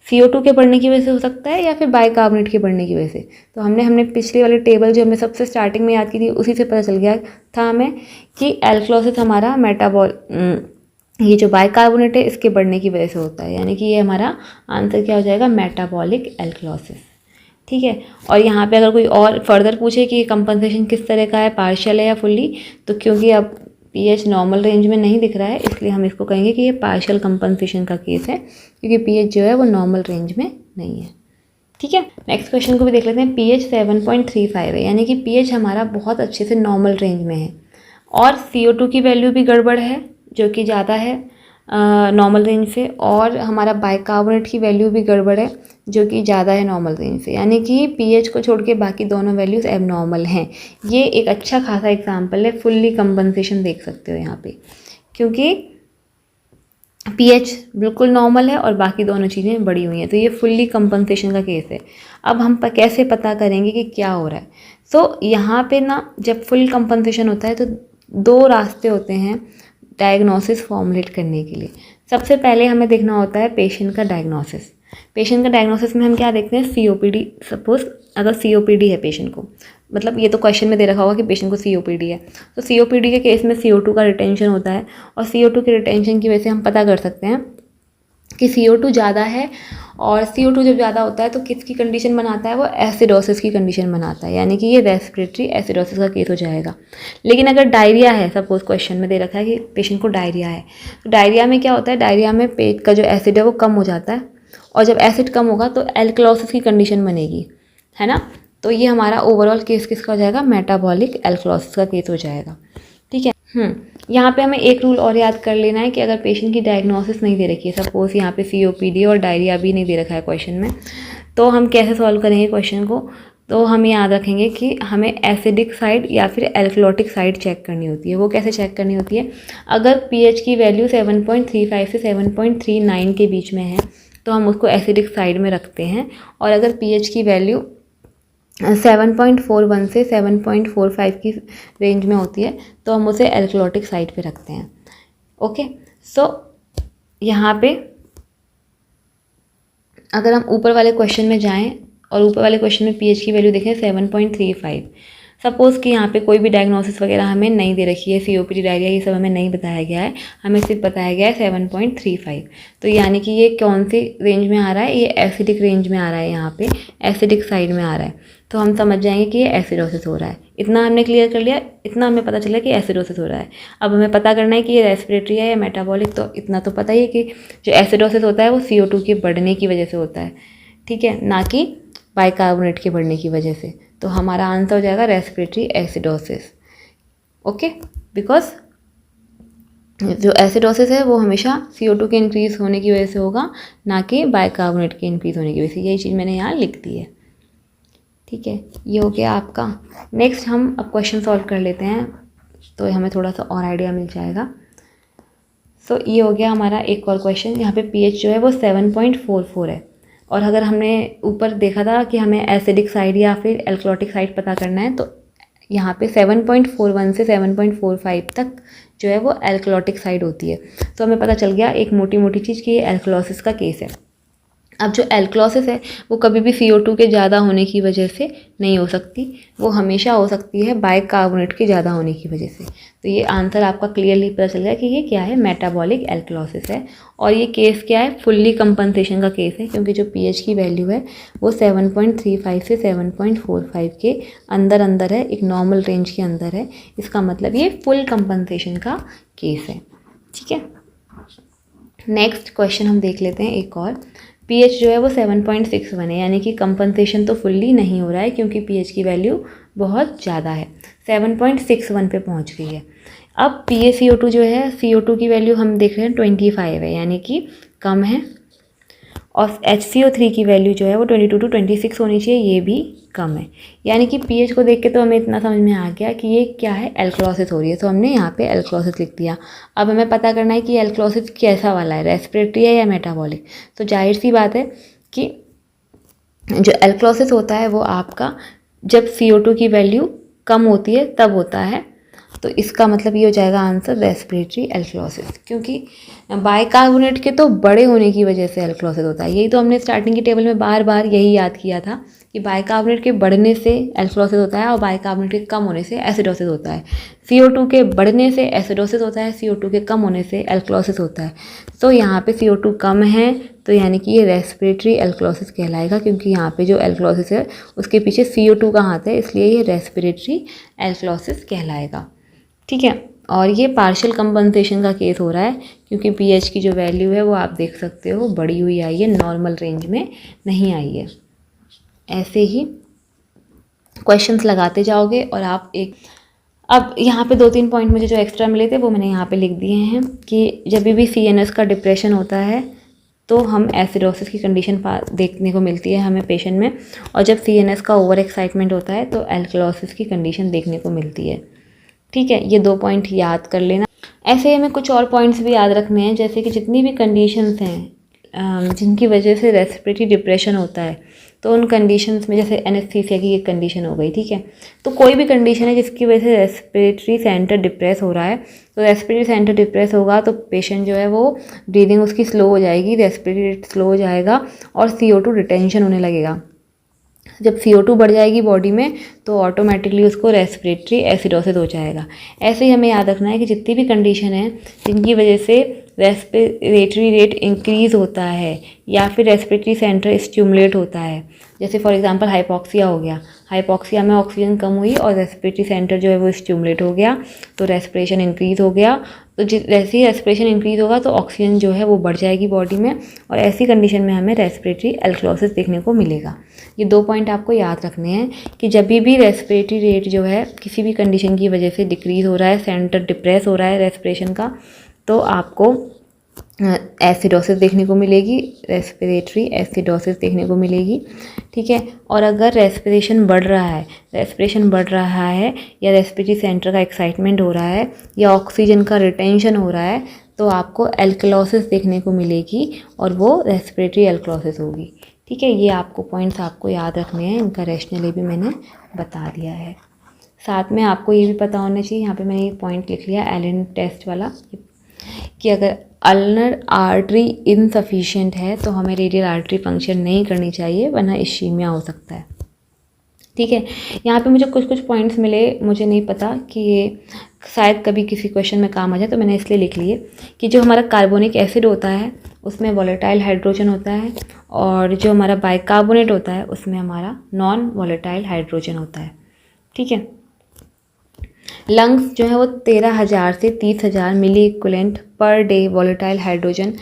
Speaker 1: CO2 के बढ़ने की वजह से हो सकता है या फिर बाइकार्बोनेट के बढ़ने की वजह से। तो हमने पिछले वाले टेबल जो हमने सबसे स्टार्टिंग में याद की थी उसी से पता चल गया था हमें कि एल्कलॉसिस हमारा ये जो बाइकार्बोनेट है इसके बढ़ने की वजह से होता है, यानी कि ये हमारा आंसर क्या हो जाएगा, मेटाबॉलिक एल्कलॉसिस। ठीक है। और यहाँ पे अगर कोई और फर्दर पूछे कि कंपनसेशन किस तरह का है, पार्शियल है या फुल्ली, तो क्योंकि अब पीएच नॉर्मल रेंज में नहीं दिख रहा है इसलिए हम इसको कहेंगे कि ये पार्शियल कंपनसेशन का केस है, क्योंकि पीएच जो है वो नॉर्मल रेंज में नहीं है। ठीक है। नेक्स्ट क्वेश्चन को भी देख लेते हैं। पीएच 7.35 है, यानी कि पीएच हमारा बहुत अच्छे से नॉर्मल रेंज में है और CO2 की वैल्यू भी गड़बड़ है जो कि ज़्यादा है नॉर्मल रेंज से, और हमारा बाइकार्बोनेट की वैल्यू भी गड़बड़ है जो कि ज़्यादा है नॉर्मल रेंज से, यानी कि पीएच को छोड़ के बाकी दोनों वैल्यूज़ एबनॉर्मल हैं। ये एक अच्छा खासा एग्जांपल है, फुल्ली कंपनसेशन देख सकते हो यहाँ पे, क्योंकि पीएच बिल्कुल नॉर्मल है और बाकी दोनों चीज़ें बढ़ी हुई हैं, तो ये फुल्ली कंपनसेशन का केस है। अब हम कैसे पता करेंगे कि क्या हो रहा है। सो यहाँ पे ना जब फुल कंपनसेशन होता है तो दो रास्ते होते हैं डायग्नोसिस फॉर्मुलेट करने के लिए। सबसे पहले हमें देखना होता है पेशेंट का डायग्नोसिस। पेशेंट का डायग्नोसिस में हम क्या देखते हैं, COPD। सपोज अगर COPD है पेशेंट को, मतलब ये तो क्वेश्चन में दे रखा होगा कि पेशेंट को COPD है, तो COPD के केस में CO2 का रिटेंशन होता है और CO2 के रिटेंशन की वजह से हम पता कर सकते हैं कि CO2 ज़्यादा है, और CO2 जब ज़्यादा होता है तो किसकी कंडीशन बनाता है, वो एसिडोसिस की कंडीशन बनाता है, यानी कि ये रेस्पिरेटरी एसिडोसिस का केस हो जाएगा। लेकिन अगर डायरिया है, सपोज क्वेश्चन में दे रखा है कि पेशेंट को डायरिया है, तो डायरिया में क्या होता है, डायरिया में पेट का जो एसिड है वो कम हो जाता है, और जब एसिड कम होगा तो एल्कलॉसिस की कंडीशन बनेगी, है ना। तो ये हमारा ओवरऑल केस किसका हो जाएगा, मेटाबॉलिक एल्कलॉसिस का केस हो जाएगा। ठीक है। यहाँ पे हमें एक रूल और याद कर लेना है कि अगर पेशेंट की डायग्नोसिस नहीं दे रखी है, सपोज यहाँ पे COPD और डायरिया भी नहीं दे रखा है क्वेश्चन में, तो हम कैसे सॉल्व करेंगे क्वेश्चन को। तो हम याद रखेंगे कि हमें एसिडिक साइड या फिर एल्कलॉटिक साइड चेक करनी होती है। वो कैसे चेक करनी होती है, अगर पीएच की वैल्यू 7.35 से 7.39 के बीच में है तो हम उसको एसिडिक साइड में रखते हैं, और अगर पीएच की वैल्यू 7.41 से 7.45 की रेंज में होती है तो हम उसे एल्कलॉटिक साइड पे रखते हैं। ओके। सो यहाँ पे अगर हम ऊपर वाले क्वेश्चन में जाएं और ऊपर वाले क्वेश्चन में पीएच की वैल्यू देखें 7.35, सपोज़ कि यहाँ पे कोई भी डायग्नोसिस वगैरह हमें नहीं दे रखी है, COPD डायरिया ये सब हमें नहीं बताया गया है, हमें सिर्फ बताया गया है 7.35, तो यानी कि ये कौन सी रेंज में आ रहा है, ये एसिडिक रेंज में आ रहा है, यहाँ पे एसिडिक साइड में आ रहा है, तो हम समझ जाएंगे कि ये एसिडोसिस हो रहा है। इतना हमने क्लियर कर लिया, इतना हमें पता चला कि एसिडोसिस हो रहा है। अब हमें पता करना है कि ये रेस्पिरेटरी है या मेटाबॉलिक, तो इतना तो पता ही है कि जो एसिडोसिस होता है वो CO2 के बढ़ने की वजह से होता है, ठीक है, ना कि बाइकार्बोनेट के बढ़ने की वजह से। तो हमारा आंसर हो जाएगा रेस्पिरेटरी एसिडोसिस। ओके, बिकॉज जो एसिडोसिस है वो हमेशा CO2 के इंक्रीज़ होने की वजह से होगा, ना कि बाइकार्बोनेट के इंक्रीज़ होने की वजह से। यही चीज़ मैंने यहाँ लिख दी है। ठीक है, ये हो गया आपका। नेक्स्ट हम अब क्वेश्चन सॉल्व कर लेते हैं तो हमें थोड़ा सा और आइडिया मिल जाएगा। सो ये हो गया हमारा एक और क्वेश्चन। यहाँ पे पीएच जो है वो 7.44 है, और अगर हमने ऊपर देखा था कि हमें एसिडिक साइड या फिर एल्कलॉटिक साइड पता करना है, तो यहाँ पे 7.41 से 7.45 तक जो है वो एल्कलॉटिक साइड होती है। तो हमें पता चल गया एक मोटी मोटी चीज़ कि ये एल्कलॉसिस का केस है। अब जो एल्कलॉसिस है वो कभी भी CO2 के ज़्यादा होने की वजह से नहीं हो सकती, वो हमेशा हो सकती है बाइकार्बोनेट के ज़्यादा होने की वजह से। तो ये आंसर आपका क्लियरली पता चल गया कि ये क्या है, मेटाबॉलिक एल्कलॉसिस है। और ये केस क्या है, फुल्ली कंपनसेशन का केस है, क्योंकि जो पीएच की वैल्यू है वो 7.35 से 7.45 के अंदर है, एक नॉर्मल रेंज के अंदर है। इसका मतलब ये फुल कंपनसेशन का केस है। ठीक है, नेक्स्ट क्वेश्चन हम देख लेते हैं एक और। पीएच जो है वो 7.61 है, यानी कि कंपनसेशन तो फुल्ली नहीं हो रहा है क्योंकि पीएच की वैल्यू बहुत ज़्यादा है, 7.61 पे पहुंच गई है। अब PaCO2 जो है, CO2 की वैल्यू हम देख रहे हैं 25 है, यानी कि कम है, और HCO3 की वैल्यू जो है वो 22 to 26 होनी चाहिए, ये भी कम है। यानी कि पीएच को देख के तो हमें इतना समझ में आ गया कि ये क्या है, एल्कलॉसिस हो रही है, तो हमने यहाँ पे एल्कलॉसिस लिख दिया। अब हमें पता करना है कि एल्कलॉसिस कैसा वाला है, रेस्पिरेटरी है या मेटाबॉलिक। तो जाहिर सी बात है कि जो एल्कलॉसिस होता है वो आपका जब CO2 की वैल्यू कम होती है तब होता है। तो इसका मतलब ये हो जाएगा आंसर रेस्पिरेटरी एल्कलॉसिस, क्योंकि बाइकार्बोनेट के तो बड़े होने की वजह से एल्कलॉसिस होता है। यही तो हमने स्टार्टिंग की टेबल में बार बार यही याद किया था कि बाइकार्बोनेट के बढ़ने से एल्कलॉसिस होता है और बाइकार्बोनेट के कम होने से एसिडोसिस होता है। CO2 के बढ़ने से एसिडोसिस होता है, CO2 के कम होने से एल्कलॉसिस होता है। तो यहाँ पे CO2 कम है तो यानी कि ये रेस्पिरेटरी एल्कलॉसिस कहलाएगा, क्योंकि यहाँ पे जो एल्कलॉसिस है उसके पीछे CO2 का हाथ है, इसलिए ये रेस्पिरेटरी एल्कलॉसिस कहलाएगा। ठीक है, और ये पार्शियल कंपनसेशन का केस हो रहा है क्योंकि पीएच की जो वैल्यू है वो आप देख सकते हो बढ़ी हुई आई है, नॉर्मल रेंज में नहीं आई है। ऐसे ही क्वेश्चंस लगाते जाओगे और आप एक, अब यहाँ पे 2-3 पॉइंट मुझे जो एक्स्ट्रा मिले थे वो मैंने यहाँ पे लिख दिए हैं कि जब भी CNS का डिप्रेशन होता है तो हम एसिडोसिस की कंडीशन देखने को मिलती है हमें पेशेंट में, और जब CNS का ओवर एक्साइटमेंट होता है तो एल्कलॉसिस की कंडीशन देखने को मिलती है। ठीक है, ये 2 पॉइंट याद कर लेना। ऐसे ही हमें कुछ और पॉइंट्स भी याद रखने हैं, जैसे कि जितनी भी कंडीशंस हैं जिनकी वजह से रेस्पिरेटरी डिप्रेशन होता है, तो उन कंडीशंस में जैसे एनेस्थीसिया की एक कंडीशन हो गई, ठीक है, तो कोई भी कंडीशन है जिसकी वजह से रेस्पिरेटरी सेंटर डिप्रेस हो रहा है, तो रेस्पिरेटरी सेंटर डिप्रेस होगा तो पेशेंट जो है वो ब्रीदिंग उसकी स्लो हो जाएगी, रेस्पिरेटरी रेट स्लो हो जाएगा और CO2 रिटेंशन होने लगेगा। जब CO2 बढ़ जाएगी बॉडी में तो ऑटोमेटिकली उसको रेस्पिरेटरी एसिडोसिस हो जाएगा। ऐसे ही हमें याद रखना है कि जितनी भी कंडीशन है जिनकी वजह से रेस्पिरेटरी रेट इंक्रीज़ होता है या फिर रेस्पिरेटरी सेंटर स्टिमुलेट होता है, जैसे फॉर एग्जांपल हाइपॉक्सिया हो गया, हाइपॉक्सिया में ऑक्सीजन कम हुई और रेस्पिरेटरी सेंटर जो है वो स्टिमुलेट हो गया तो रेस्पिरेशन इंक्रीज़ हो गया, तो जैसे ही रेस्पिरेशन इंक्रीज़ होगा तो ऑक्सीजन जो है वो बढ़ जाएगी बॉडी में, और ऐसी कंडीशन में हमें रेस्पिरेटरी एल्कलॉसिस देखने को मिलेगा। ये 2 पॉइंट आपको याद रखने हैं कि जब भी रेस्पिरेटरी रेट जो है किसी भी कंडीशन की वजह से डिक्रीज़ हो रहा है, सेंटर डिप्रेस हो रहा है रेस्पिरेशन का, तो आपको एसिडोसिस देखने को मिलेगी, रेस्पिरेटरी एसिडोसिस देखने को मिलेगी। ठीक है, और अगर रेस्पिरेशन बढ़ रहा है या रेस्पिरेटरी सेंटर का एक्साइटमेंट हो रहा है या ऑक्सीजन का रिटेंशन हो रहा है तो आपको एल्कलॉसिस देखने को मिलेगी और वो रेस्पिरेटरी एल्कलॉसिस होगी। ठीक है, ये आपको पॉइंट्स आपको याद रखने हैं, इनका रैशनली भी मैंने बता दिया है। साथ में आपको ये भी पता होना चाहिए, यहाँ पे मैंने ये पॉइंट लिख लिया एलन टेस्ट वाला, कि अगर अल्नर आर्टरी इनसफिशिएंट है तो हमें रेडियल आर्टरी फंक्शन नहीं करनी चाहिए, वरना इश्कीमिया हो सकता है। ठीक है, यहाँ पे मुझे कुछ पॉइंट्स मिले, मुझे नहीं पता कि ये शायद कभी किसी क्वेश्चन में काम आ जाए, तो मैंने इसलिए लिख लिए कि जो हमारा कार्बोनिक एसिड होता है उसमें वॉलेटाइल हाइड्रोजन होता है और जो हमारा बाइकार्बोनेट होता है उसमें हमारा नॉन वॉलेटाइल हाइड्रोजन होता है। ठीक है, लंग्स जो है वो 13,000 से 30,000 milliequivalent per day volatile hydrogen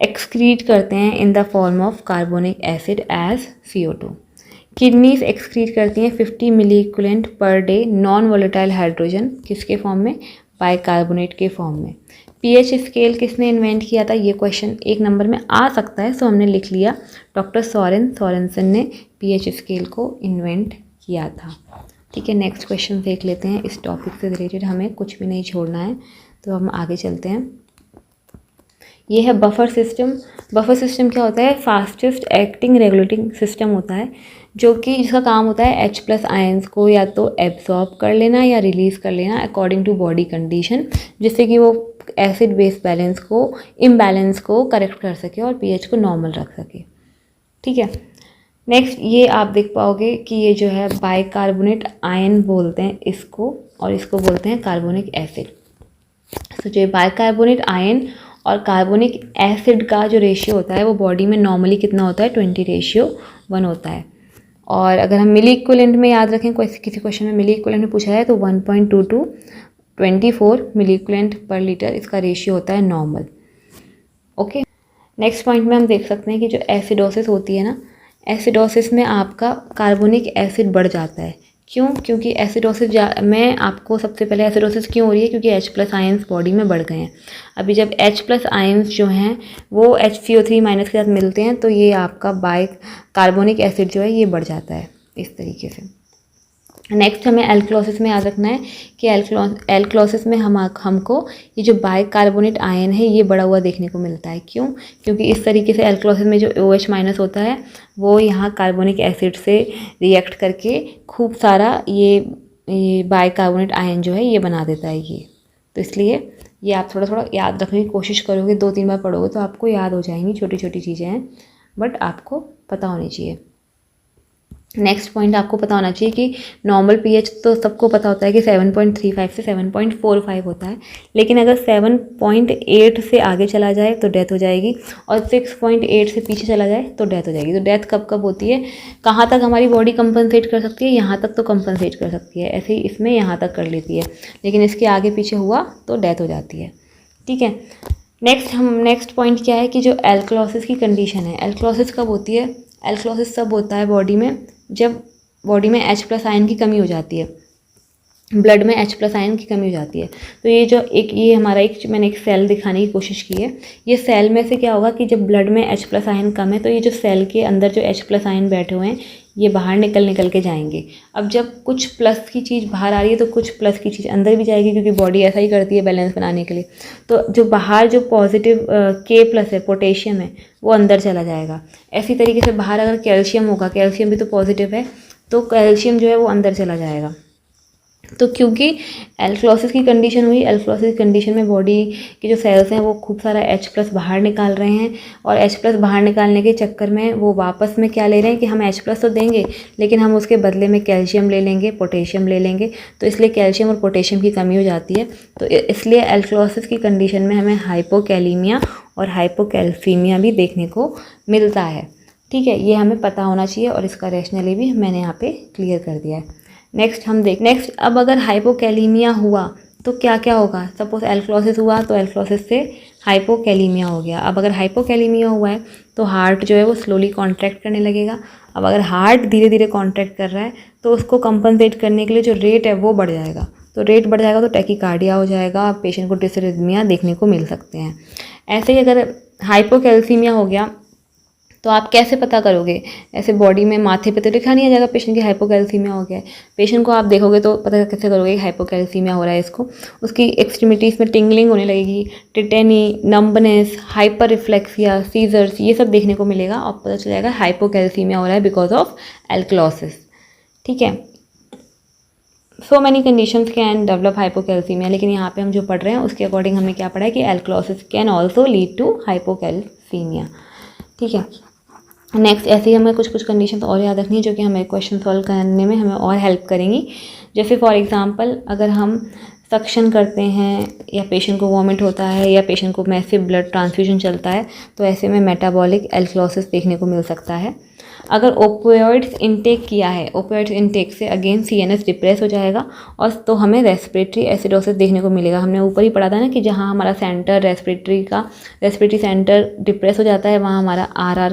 Speaker 1: excrete करते हैं in the form of carbonic acid as CO2। Kidneys excrete करती हैं 50 milliequivalent per day non volatile hydrogen, किसके फॉर्म में, बाइकार्बोनेट के फॉर्म में। पीएच स्केल किसने इन्वेंट किया था, ये क्वेश्चन 1 नंबर में आ सकता है, सो हमने लिख लिया डॉक्टर सोरेनसन ने पीएच स्केल को इन्वेंट किया था। ठीक है, नेक्स्ट क्वेश्चन देख लेते हैं। इस टॉपिक से रिलेटेड हमें कुछ भी नहीं छोड़ना है, तो हम आगे चलते हैं। ये है बफर सिस्टम। बफर सिस्टम क्या होता है, फास्टेस्ट एक्टिंग रेगुलेटिंग सिस्टम होता है, जो कि जिसका काम होता है H+ आयंस को या तो एब्जॉर्ब कर लेना या रिलीज़ कर लेना अकॉर्डिंग टू बॉडी कंडीशन, जिससे कि वो एसिड बेस बैलेंस को, इम्बैलेंस को करेक्ट कर सके और पीएच को नॉर्मल रख सके। ठीक है, नेक्स्ट ये आप देख पाओगे कि ये जो है बाइकार्बोनेट आयन बोलते हैं इसको, और इसको बोलते हैं कार्बोनिक एसिड। तो जो बाइकार्बोनेट आयन और कार्बोनिक एसिड का जो रेशियो होता है वो बॉडी में नॉर्मली कितना होता है, 20:1 होता है। और अगर हम मिली इक्विवेलेंट में याद रखें, कोई किसी क्वेश्चन में मिली इक्विवेलेंट में पूछा है तो 1.22 24 मिली इक्विवेलेंट पर लीटर इसका रेशियो होता है नॉर्मल। ओके, नेक्स्ट पॉइंट में हम देख सकते हैं कि जो एसिडोसिस होती है ना, एसिडोसिस में आपका कार्बोनिक एसिड बढ़ जाता है, क्यों? क्योंकि एसिडोसिस में आपको सबसे पहले एसिडोसिस क्यों हो रही है? क्योंकि H+ आयंस बॉडी में बढ़ गए हैं। अभी जब H+ आयंस जो हैं वो HCO3- के साथ मिलते हैं तो ये आपका बाई कार्बोनिक एसिड जो है ये बढ़ जाता है इस तरीके से। नेक्स्ट हमें एल्कलॉसिस में याद रखना है कि एल्कलॉसिस में हमको ये जो बाई कार्बोनेट आयन है ये बढ़ा हुआ देखने को मिलता है। क्यों? क्योंकि इस तरीके से एल्कलॉसिस में जो OH- होता है वो यहाँ कार्बोनिक एसिड से रिएक्ट करके खूब सारा ये बाई कार्बोनेट आयन जो है ये बना देता है ये। तो इसलिए ये आप थोड़ा थोड़ा याद रखने की कोशिश करोगे, 2-3 बार पढ़ोगे तो आपको याद हो जाएंगी। छोटी छोटी चीज़ें हैं बट आपको पता होनी चाहिए। नेक्स्ट पॉइंट आपको पता होना चाहिए कि नॉर्मल पीएच तो सबको पता होता है कि 7.35 से 7.45 होता है, लेकिन अगर 7.8 से आगे चला जाए तो डेथ हो जाएगी और 6.8 से पीछे चला जाए तो डेथ हो जाएगी। तो डेथ कब कब होती है? कहाँ तक हमारी बॉडी कंपनसेट कर सकती है? यहाँ तक तो कंपनसेट कर सकती है, ऐसे ही इसमें यहाँ तक कर लेती है, लेकिन इसके आगे पीछे हुआ तो डेथ हो जाती है। ठीक है। नेक्स्ट पॉइंट क्या है कि जो एल्कलॉसिस की कंडीशन है, एल्कलॉसिस कब होती है? एल्कलॉसिस तब होता है बॉडी में जब बॉडी में H+ आयन की कमी हो जाती है, ब्लड में H+ आयन की कमी हो जाती है। तो ये जो ये हमारा मैंने एक सेल दिखाने की कोशिश की है। ये सेल में से क्या होगा कि जब ब्लड में H+ आयन कम है तो ये जो सेल के अंदर जो H+ आयन बैठे हुए हैं ये बाहर निकल के जाएंगे। अब जब कुछ प्लस की चीज़ बाहर आ रही है तो कुछ प्लस की चीज़ अंदर भी जाएगी, क्योंकि बॉडी ऐसा ही करती है बैलेंस बनाने के लिए। तो जो बाहर जो पॉजिटिव K+ है, पोटेशियम है, वो अंदर चला जाएगा। ऐसी तरीके से बाहर अगर कैल्शियम होगा, कैल्शियम भी तो पॉजिटिव है, तो कैल्शियम जो है वो अंदर चला जाएगा। तो क्योंकि एल्कलॉसिस की कंडीशन हुई, एल्कलॉसिस कंडीशन में बॉडी के जो सेल्स हैं वो खूब सारा H+ बाहर निकाल रहे हैं, और H+ बाहर निकालने के चक्कर में वो वापस में क्या ले रहे हैं कि हम H+ तो देंगे लेकिन हम उसके बदले में कैल्शियम ले लेंगे, पोटेशियम ले लेंगे। तो इसलिए कैल्शियम और पोटेशियम की कमी हो जाती है। तो इसलिए एल्कलॉसिस की कंडीशन में हमें हाइपोकैलीमिया और हाइपोकैल्सीमिया भी देखने को मिलता है। ठीक है, ये हमें पता होना चाहिए और इसका रैशनली भी मैंने यहाँ पे क्लियर कर दिया है। नेक्स्ट अब अगर हाइपोकैलीमिया हुआ तो क्या क्या होगा? सपोज एल्कलॉसिस हुआ तो एल्कलॉसिस से हाइपोकैलीमिया हो गया। अब अगर हाइपोकैलीमिया हुआ है तो हार्ट जो है वो स्लोली कॉन्ट्रैक्ट करने लगेगा। अब अगर हार्ट धीरे धीरे कॉन्ट्रैक्ट कर रहा है तो उसको कंपनसेट करने के लिए जो रेट है वो बढ़ जाएगा। तो रेट बढ़ जाएगा तो टैकीकार्डिया हो जाएगा, पेशेंट को डिसरिथमिया देखने को मिल सकते हैं। ऐसे ही अगर हाइपोकैल्सीमिया हो गया तो आप कैसे पता करोगे? ऐसे बॉडी में माथे पे तो लिखा नहीं आ जाएगा पेशेंट की हाइपोकैल्सीमिया हो गया है। पेशेंट को आप देखोगे तो पता कैसे करोगे कि हाइपोकैल्सीमिया हो रहा है इसको? उसकी एक्सट्रीमिटीज़ में टिंगलिंग होने लगेगी, tetany, numbness, hyperreflexia, seizures, ये सब देखने को मिलेगा और पता चल जाएगा हाइपोकैल्सीमिया हो रहा है बिकॉज ऑफ एल्कलॉसिस। ठीक है, so many conditions can develop hypocalcaemia, लेकिन यहाँ पे हम जो पढ़ रहे हैं उसके अकॉर्डिंग हमने क्या पढ़ा है कि alkalosis can also lead to hypocalcaemia. ठीक है, नेक्स्ट ऐसे ही हमें कुछ कंडीशन और याद रखनी है जो कि हमें क्वेश्चन सॉल्व करने में हमें और हेल्प करेंगी। जैसे फॉर एग्जांपल अगर हम सक्शन करते हैं या पेशेंट को वॉमिट होता है या पेशेंट को मैसिव ब्लड ट्रांसफ्यूजन चलता है तो ऐसे में मेटाबॉलिक एल्कलॉसिस देखने को मिल सकता है। अगर ओपियोइड्स इनटेक किया है, ओपियोइड्स इनटेक से अगेन CNS डिप्रेस हो जाएगा और तो हमें रेस्पिरेटरी एसिडोसिस देखने को मिलेगा। हमने ऊपर ही पढ़ा था ना कि जहाँ हमारा सेंटर रेस्पिरेटरी सेंटर डिप्रेस हो जाता है वहाँ हमारा RR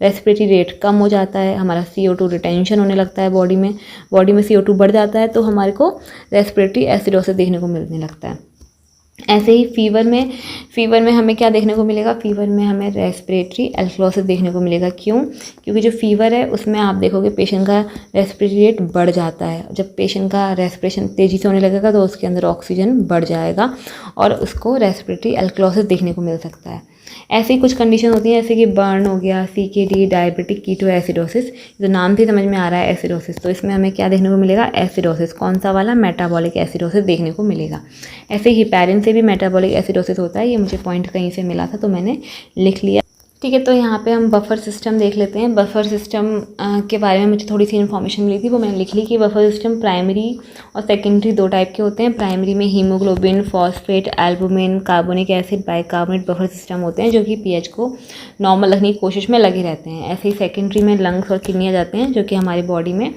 Speaker 1: रेस्पिरेटरी रेट कम हो जाता है, हमारा CO2 रिटेंशन होने लगता है बॉडी में CO2 बढ़ जाता है तो हमारे को रेस्पिरेटरी एसिडोसिस देखने को मिलने लगता है। ऐसे ही फीवर में हमें क्या देखने को मिलेगा? फीवर में हमें रेस्पिरेटरी एल्कलॉसिस देखने को मिलेगा। क्यों? क्योंकि जो फीवर है उसमें आप देखोगे पेशेंट का रेस्पिरेटरी रेट बढ़ जाता है। जब पेशेंट का रेस्पिरेशन तेज़ी से होने लगेगा तो उसके अंदर ऑक्सीजन बढ़ जाएगा और उसको रेस्पिरेटरी एल्कलॉसिस देखने को मिल सकता है। ऐसी कुछ कंडीशन होती हैं जैसे कि बर्न हो गया, CKD, डायबिटिक कीटोएसिडोसिस, जो नाम से समझ में आ रहा है एसिडोसिस, तो इसमें हमें क्या देखने को मिलेगा? एसिडोसिस। कौन सा वाला? मेटाबॉलिक एसिडोसिस देखने को मिलेगा। ऐसे ही हिपैरिन से भी मेटाबॉलिक एसिडोसिस होता है, ये मुझे पॉइंट कहीं से मिला था तो मैंने लिख लिया। ठीक है, तो यहाँ पे हम बफर सिस्टम देख लेते हैं। बफर सिस्टम के बारे में मुझे थोड़ी सी इन्फॉर्मेशन मिली थी, वो मैंने लिख ली कि बफर सिस्टम प्राइमरी और सेकेंडरी 2 टाइप के होते हैं। प्राइमरी में haemoglobin, phosphate, albumin, carbonic acid, bicarbonate buffer system होते हैं जो कि pH को नॉर्मल रखने की कोशिश में लगे रहते हैं। ऐसे ही सेकेंडरी में लंग्स और किडनियाँ जाते हैं जो कि हमारी बॉडी में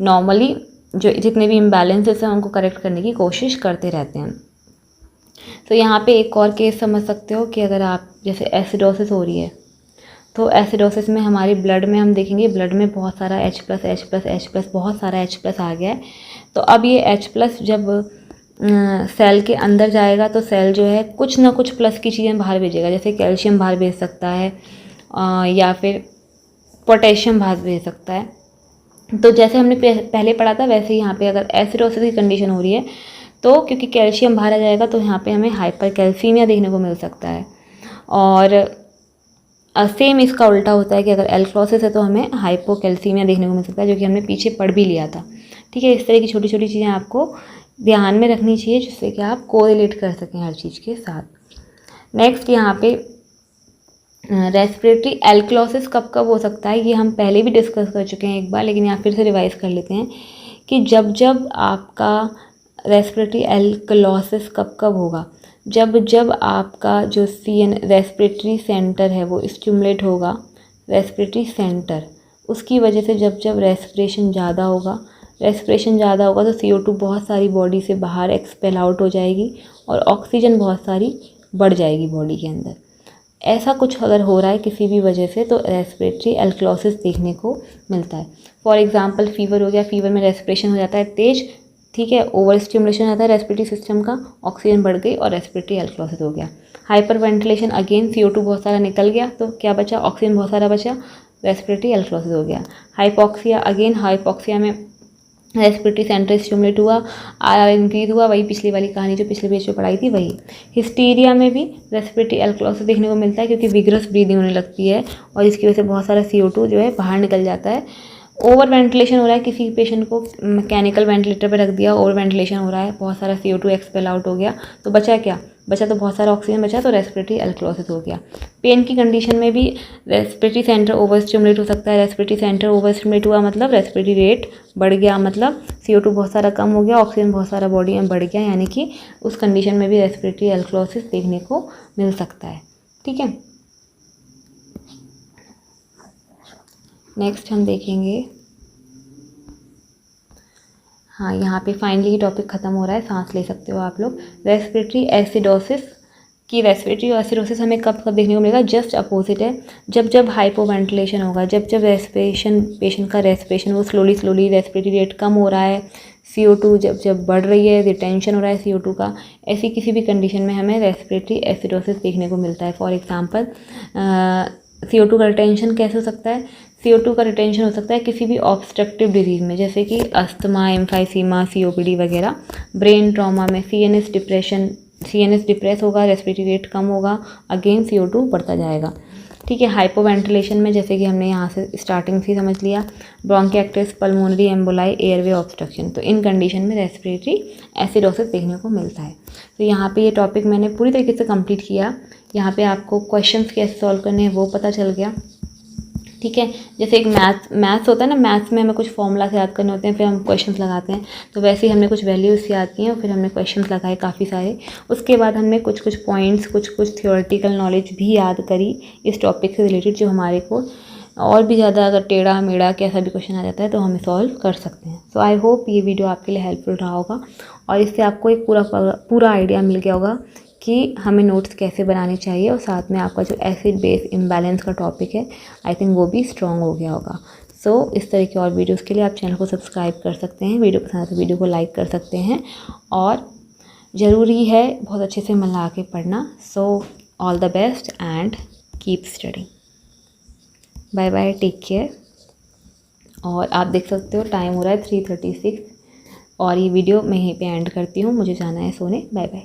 Speaker 1: नॉर्मली जो जितने भी इम्बैलेंसेस हैं उनको करेक्ट करने की कोशिश करते रहते हैं। तो यहाँ पे एक और केस समझ सकते हो कि अगर आप जैसे एसिडोसिस हो रही है तो एसिडोसिस में हमारी ब्लड में हम देखेंगे ब्लड में बहुत सारा H+, बहुत सारा H+ आ गया है। तो अब ये H+ जब सेल के अंदर जाएगा तो सेल जो है कुछ ना कुछ प्लस की चीज़ें बाहर भेजेगा, जैसे कैल्शियम बाहर भेज सकता है या फिर पोटेशियम बाहर भेज सकता है। तो जैसे हमने पहले पढ़ा था वैसे ही यहाँ पे अगर एसिडोसिस की कंडीशन हो रही है तो क्योंकि कैल्शियम बाहर आ जाएगा तो यहाँ पे हमें हाइपरकैल्सीमिया देखने को मिल सकता है। और सेम इसका उल्टा होता है कि अगर एल्क्लोसिस है तो हमें हाइपोकैल्सीमिया देखने को मिल सकता है, जो कि हमने पीछे पढ़ भी लिया था। ठीक है, इस तरह की छोटी छोटी चीज़ें आपको ध्यान में रखनी चाहिए जिससे कि आप कोरिलेट कर सकें हर चीज़ के साथ। नेक्स्ट यहाँ पे रेस्पिरेटरी एल्क्लोसिस कब कब हो सकता है, ये हम पहले भी डिस्कस कर चुके हैं एक बार, लेकिन यहाँ फिर से रिवाइज कर लेते हैं कि जब जब आपका रेस्पिरेटरी एल्क्लोसिस कब कब होगा, जब जब आपका जो रेस्पिरेटरी सेंटर है वो स्टिमुलेट होगा, रेस्पिरेटरी सेंटर, उसकी वजह से जब जब रेस्पिरेशन ज़्यादा होगा तो CO2 बहुत सारी बॉडी से बाहर एक्सपेल आउट हो जाएगी और ऑक्सीजन बहुत सारी बढ़ जाएगी बॉडी के अंदर। ऐसा कुछ अगर हो रहा है किसी भी वजह से तो रेस्पिरेटरी एल्क्लोसिस देखने को मिलता है। फॉर एग्जांपल फीवर हो गया, फीवर में रेस्पिरेशन हो जाता है तेज, ठीक है, ओवर स्टिमुलेशन आता है रेस्पिरेटरी सिस्टम का, ऑक्सीजन बढ़ गई और रेस्पिरेटरी एल्क्लोसिस हो गया। हाइपर वेंटिलेशन, अगेन CO2 बहुत सारा निकल गया तो क्या बचा, ऑक्सीजन बहुत सारा बचा, रेस्पिरेटरी एल्क्लोसिस हो गया। हाइपोक्सिया, अगेन हाइपोक्सिया में रेस्पिरेटरी सेंटर स्टिमुलेट हुआ, RR इंक्रीज हुआ, वही पिछली वाली कहानी जो पिछले पेज पे पढ़ाई थी वही। हिस्टीरिया में भी रेस्पिरेटरी एल्क्लोसिस देखने को मिलता है क्योंकि विग्रस ब्रीदिंग होने लगती है और इसकी वजह से बहुत सारा CO2 जो है बाहर निकल जाता है। ओवर वेंटिलेशन हो रहा है, किसी पेशेंट को मैकेनिकल वेंटिलेटर पे रख दिया, ओवर वेंटिलेशन हो रहा है, बहुत सारा CO2 एक्सपेल आउट हो गया, तो बचा क्या, बचा तो बहुत सारा ऑक्सीजन बचा, तो रेस्पिरेटरी एल्क्लोसिस हो गया। पेन की कंडीशन में भी रेस्पिरेटरी सेंटर ओवर स्टिमुलेट हो सकता है, रेस्पिरेटरी सेंटर ओवर स्टिमुलेट हुआ मतलब रेस्पिरेटरी रेट बढ़ गया, मतलब CO2 बहुत सारा कम हो गया, ऑक्सीजन बहुत सारा बॉडी में बढ़ गया, यानी कि उस कंडीशन में भी रेस्पिरेटरी एल्क्लोसिस देखने को मिल सकता है। ठीक है, नेक्स्ट हम देखेंगे, हाँ यहाँ पे फाइनली टॉपिक ख़त्म हो रहा है, सांस ले सकते हो आप लोग। रेस्पिरेटरी एसिडोसिस की रेस्पिरेटरी एसिडोसिस हमें कब कब देखने को मिलेगा, जस्ट अपोजिट है, जब जब हाइपोवेंटिलेशन होगा, जब जब रेस्पिरेशन, पेशेंट का रेस्पिरेशन वो स्लोली रेस्पिरेटरी रेट कम हो रहा है, CO2 जब जब बढ़ रही है, रिटेंशन हो रहा है CO2 का, ऐसी किसी भी कंडीशन में हमें रेस्पिरेटरी एसिडोसिस देखने को मिलता है। फॉर एग्जाम्पल CO2 का रिटेंशन कैसे हो सकता है, CO2 का रिटेंशन हो सकता है किसी भी ऑब्स्ट्रक्टिव डिजीज़ में, जैसे कि अस्थमा, एम्फाइसीमा, COPD वगैरह। ब्रेन ट्रॉमा में CNS डिप्रेस होगा, रेस्पिरेटरी रेट कम होगा, अगेन CO2 बढ़ता जाएगा। ठीक है, हाइपोवेंटिलेशन में जैसे कि हमने यहाँ से स्टार्टिंग से समझ लिया, ब्रोंकिएक्टिस, पल्मोनरी एम्बोलाई, एयरवे ऑब्स्ट्रक्शन, तो इन कंडीशन में रेस्पिरेटरी एसिडोसिस देखने को मिलता है। तो यहाँ पे ये टॉपिक मैंने पूरी तरीके से कंप्लीट किया। यहाँ पे आपको क्वेश्चंस कैसे सॉल्व करने हैं वो पता चल गया। ठीक है, जैसे एक मैथ्स होता है ना, मैथ्स में हमें कुछ फॉर्मूलास याद करने होते हैं, फिर हम क्वेश्चंस लगाते हैं, तो वैसे ही हमने कुछ वैल्यूज़ याद की हैं और फिर हमने क्वेश्चंस लगाए काफ़ी सारे। उसके बाद हमने कुछ पॉइंट्स, कुछ थियोरेटिकल नॉलेज भी याद करी इस टॉपिक से रिलेटेड, जो हमारे को और भी ज़्यादा अगर टेढ़ा मेढ़ा कैसा भी क्वेश्चन आ जाता है तो हम सॉल्व कर सकते हैं। सो आई होप ये वीडियो आपके लिए हेल्पफुल रहा होगा और इससे आपको एक पूरा आइडिया मिल गया होगा कि हमें नोट्स कैसे बनाने चाहिए, और साथ में आपका जो एसिड बेस इम्बैलेंस का टॉपिक है आई थिंक वो भी स्ट्रॉन्ग हो गया होगा। सो इस तरह के और वीडियोस के लिए आप चैनल को सब्सक्राइब कर सकते हैं, वीडियो पसंद आए तो वीडियो को लाइक कर सकते हैं, और ज़रूरी है बहुत अच्छे से मन लगा के पढ़ना। So all the best and keep studying. Bye bye, take care. और आप देख सकते हो टाइम हो रहा है 3:36 और ये वीडियो मैं यहीं पे एंड करती हूँ, मुझे जाना है सोने। Bye bye.